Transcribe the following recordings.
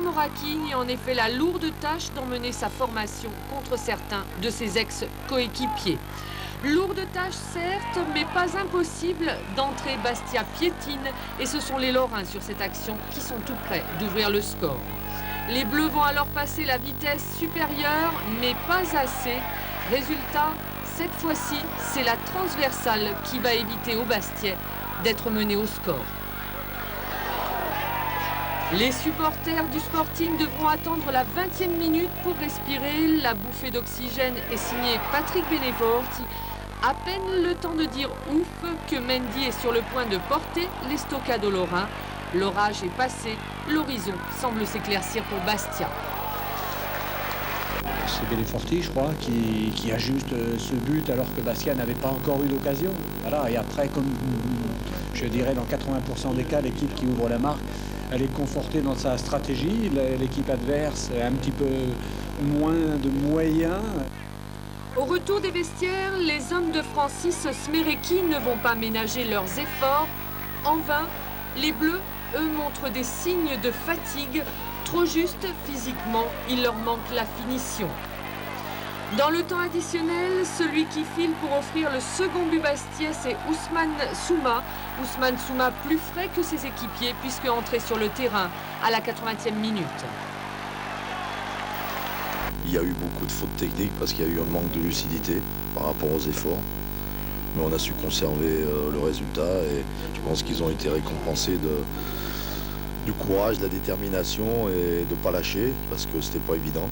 Moracchini a en effet la lourde tâche d'emmener sa formation contre certains de ses ex-coéquipiers. Lourde tâche certes, mais pas impossible. D'entrée, Bastia piétine et ce sont les Lorrains sur cette action qui sont tout près d'ouvrir le score. Les Bleus vont alors passer la vitesse supérieure, mais pas assez. Résultat, cette fois-ci, c'est la transversale qui va éviter aux Bastiais d'être menés au score. Les supporters du Sporting devront attendre la 20e minute pour respirer. La bouffée d'oxygène est signée Patrick Beneforti. À peine le temps de dire ouf que Mendy est sur le point de porter l'estocade lorrain. L'orage est passé, l'horizon semble s'éclaircir pour Bastia. C'est Beneforti, je crois, qui ajuste ce but alors que Bastia n'avait pas encore eu l'occasion. Voilà. Et après, comme je dirais dans 80% des cas, l'équipe qui ouvre la marque, elle est confortée dans sa stratégie. L'équipe adverse a un petit peu moins de moyens. Au retour des vestiaires, les hommes de Francis Smerecki ne vont pas ménager leurs efforts. En vain, les Bleus, eux, montrent des signes de fatigue. Trop juste physiquement, il leur manque la finition. Dans le temps additionnel, celui qui file pour offrir le second but bastia, c'est Ousmane Souma. Ousmane Souma plus frais que ses équipiers puisque entré sur le terrain à la 80e minute. Il y a eu beaucoup de fautes techniques parce qu'il y a eu un manque de lucidité par rapport aux efforts. Mais on a su conserver le résultat et je pense qu'ils ont été récompensés du courage, de la détermination et de ne pas lâcher parce que c'était pas évident.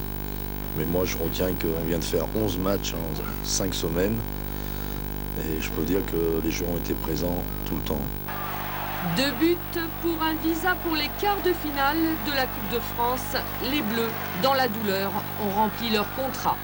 Mais moi je retiens qu'on vient de faire 11 matchs en 5 semaines et je peux dire que les joueurs ont été présents tout le temps. 2 buts pour un visa pour les quarts de finale de la Coupe de France. Les Bleus, dans la douleur, ont rempli leur contrat.